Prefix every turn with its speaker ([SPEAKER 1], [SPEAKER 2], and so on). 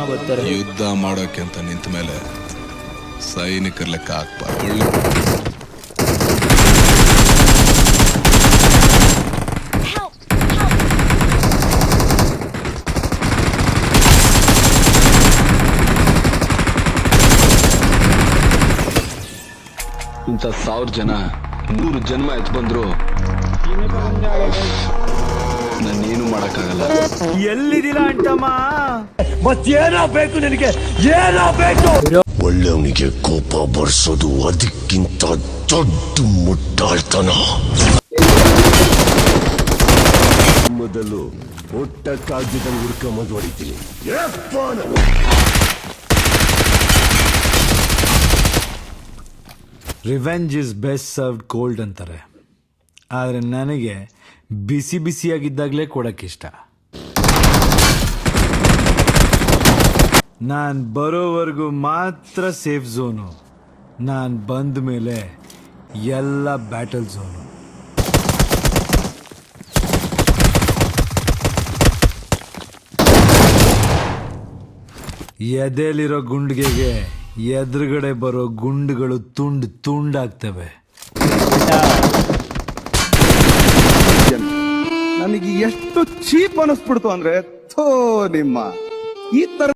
[SPEAKER 1] ಬರ್ತಾರೆ.
[SPEAKER 2] ಯುದ್ಧ ಮಾಡೋಕೆ ಅಂತ ನಿಂತ ಮೇಲೆ ಸೈನಿಕರ ಲೆಕ್ಕ ಹಾಕ್ಬಾರ್ದು.
[SPEAKER 3] ಇಂಥ 1000 ಜನ 100 ಜನ್ಮ ಎತ್ ಬಂದ್ರು ನಾನೇನು ಮಾಡಕ್ಕಾಗಲ್ಲ.
[SPEAKER 4] ಎಲ್ಲಿದ್ದೀರಾ ಅಂಟಮ್ಮ? ಮತ್ತೇನೋ ಬೇಕು ನಿನಗೆ, ಏನೋ ಬೇಕು?
[SPEAKER 5] ಒಳ್ಳೆಯವನಿಗೆ ಕೋಪ ಬರ್ಸೋದು ಅದಕ್ಕಿಂತ ದೊಡ್ಡ ಮುಟ್ಟಾಳ್ತನ. ಮೊದಲು ಹೊಟ್ಟ ಕಾಗ್ಯದಲ್ಲಿ ಹುಡ್ಕೊಂಬಂದು ಹೊಡಿತೀನಿ.
[SPEAKER 4] Revenge is best served cold ಅಂತಾರೆ, ಆದರೆ ನನಗೆ ಬಿಸಿ ಬಿಸಿಯಾಗಿದ್ದಾಗಲೇ ಕೊಡೋಕ್ಕಿಷ್ಟ. ನಾನು ಬರೋವರೆಗೂ ಮಾತ್ರ ಸೇಫ್ ಝೋನು, ನಾನು ಬಂದ ಮೇಲೆ ಎಲ್ಲ ಬ್ಯಾಟಲ್ ಝೋನು. ಎದೆಲಿರೋ ಗುಂಡಿಗೆಗೆ ಎದುರುಗಡೆ ಬರೋ ಗುಂಡುಗಳು ತುಂಡಾಗ್ತವೆ.
[SPEAKER 6] ನನಗೆ ಎಷ್ಟು ಚೀಪ್ ಅನಿಸ್ಬಿಡ್ತು ಅಂದ್ರೆ, ಥೋ ನಿಮ್ಮ ಈ ತರ